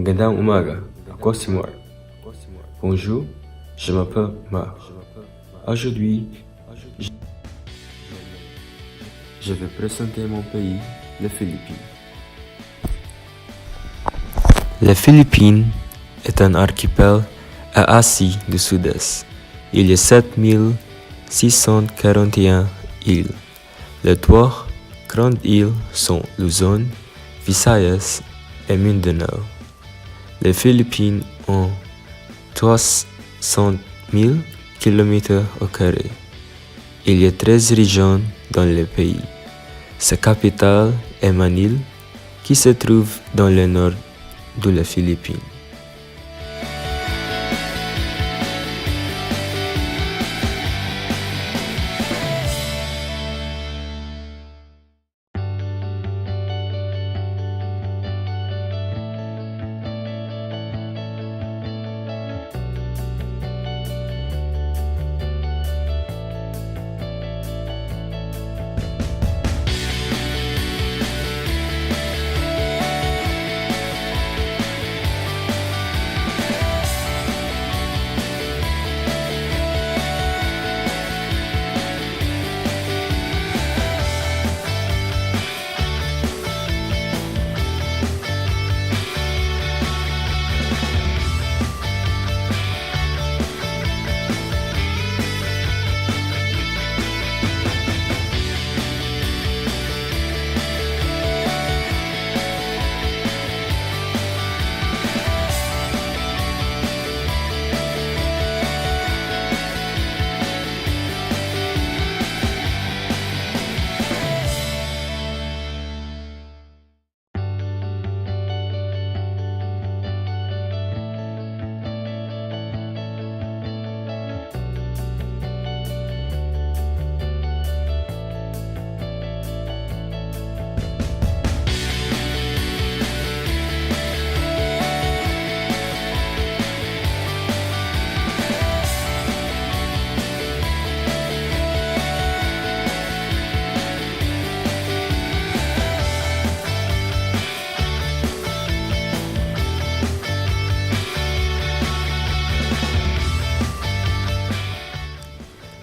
Magandang umaga, ako si Mark. Bonjour, je m'appelle Mark. Aujourd'hui, je vais présenter mon pays, les Philippines. Les Philippines est un archipel à Asie du Sud-Est. Il y a 7641 îles. Les trois grandes îles sont Luzon, Visayas et Mindanao. Les Philippines ont 300 000 km². Il y a 13 régions dans le pays. Sa capitale est Manille, qui se trouve dans le nord de les Philippines.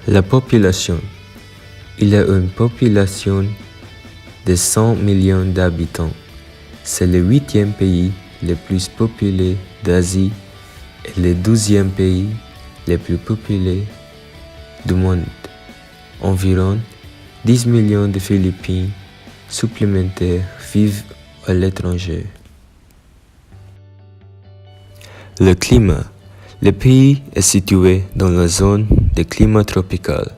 La population. Il y a une population de 100 millions d'habitants. C'est le 8e pays le plus peuplé d'Asie et le 12e pays le plus peuplé du monde. Environ 10 millions de Philippines supplémentaires vivent à l'étranger. Le climat. Le pays est situé dans la zone de climat tropical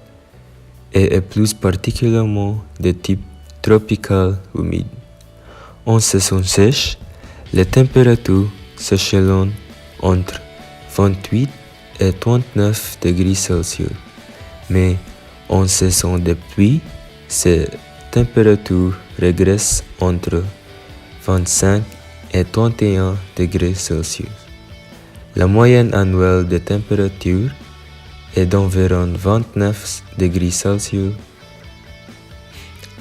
et est plus particulièrement de type tropical humide. En saison sèche, les températures s'échelonnent entre 28 et 39 degrés Celsius, mais en saison de pluie, ces températures régressent entre 25 et 31 degrés Celsius. La moyenne annuelle de température est d'environ 29 degrés Celsius.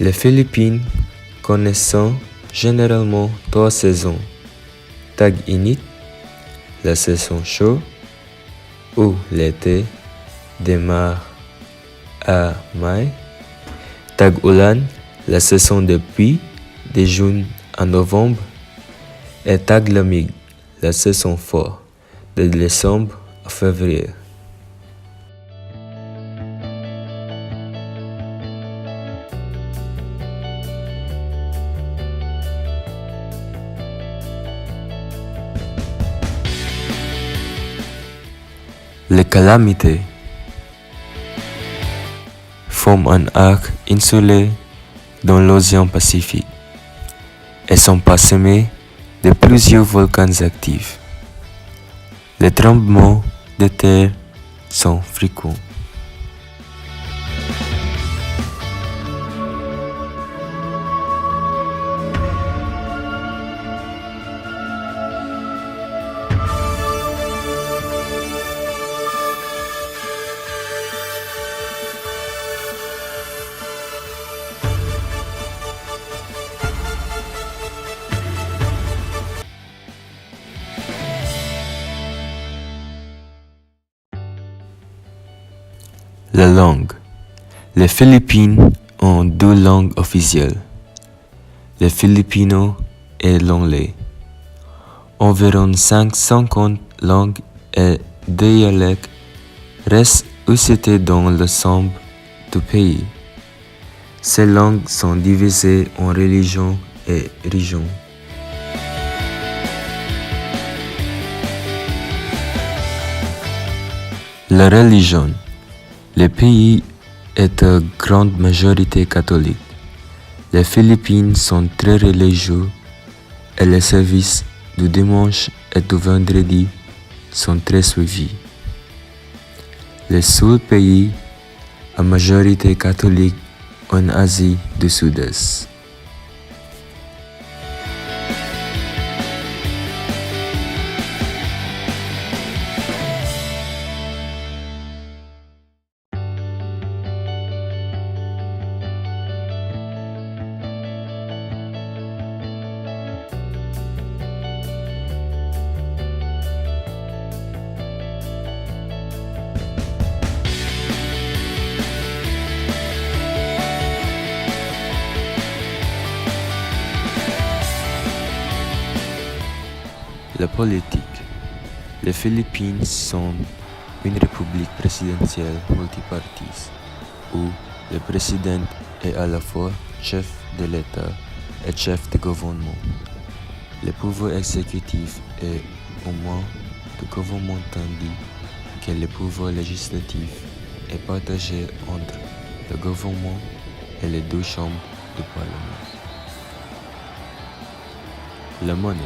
Les Philippines connaissent généralement 3 saisons. Tag-init, la saison chaude, où l'été démarre à mai. Tag-ulan, la saison de pluie, de juin à novembre. Et Tag-lamig, la saison forte, de décembre à février. Les calamités forment un arc insulaire dans l'océan Pacifique et sont parsemés de plusieurs volcans actifs. Les tremblements de terre sont fréquents. La langue. Les Philippines ont deux langues officielles, le filipino et l'anglais. Environ 550 langues et dialectes restent usitées dans l'ensemble du pays. Ces langues sont divisées en religions et régions. La religion. Le pays est à grande majorité catholique. Les Philippines sont très religieux et les services du dimanche et du vendredi sont très suivis. Le seul pays à majorité catholique en Asie du Sud-Est. La politique. Les Philippines sont une république présidentielle multipartite où le président est à la fois chef de l'État et chef de gouvernement. Le pouvoir exécutif est au moins du gouvernement tandis que le pouvoir législatif est partagé entre le gouvernement et les deux chambres du Parlement. La monnaie.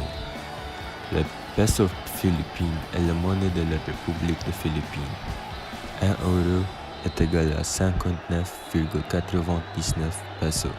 Le peso philippine est la monnaie de la République des Philippines. 1 euro est égal à 59,99 pesos.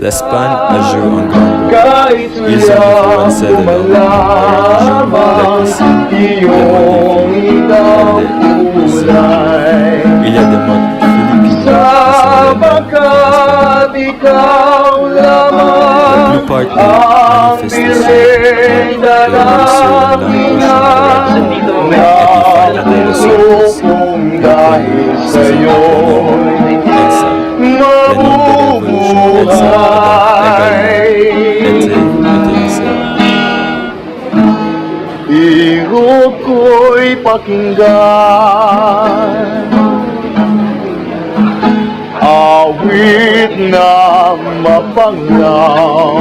L'Espagne a joué un grand rôle. Ils ont influencé la langue, la religion, la cuisine, le mode de vie et les Il y a des modes philippines qui sont les mêmes. La plupart des manifestations ont déroulé sur la langue et différentes relations Hirap ko'y pakinggan mapanglaw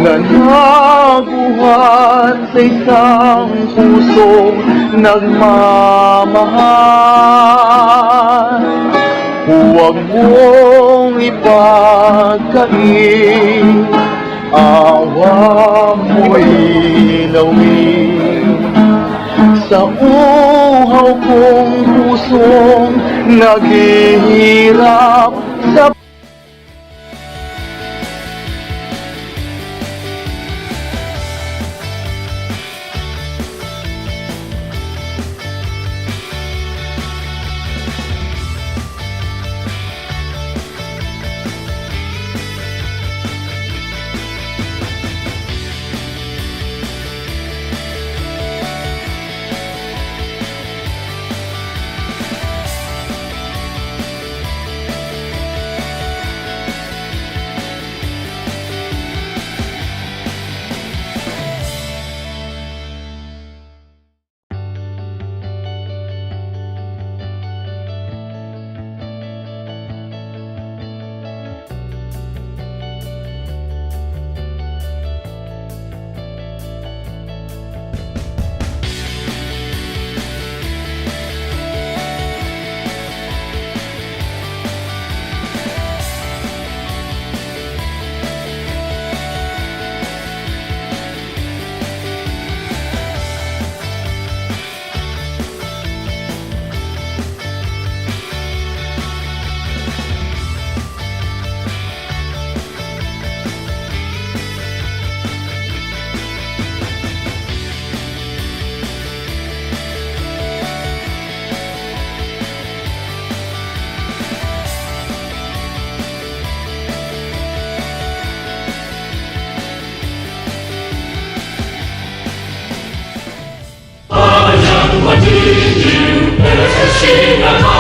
na nabuhat sa isang pusong nagmamahal. Huwag mong ipagkain, awa mo'y lawin sa uhaw kong pusong naghihirap sa What did you better see?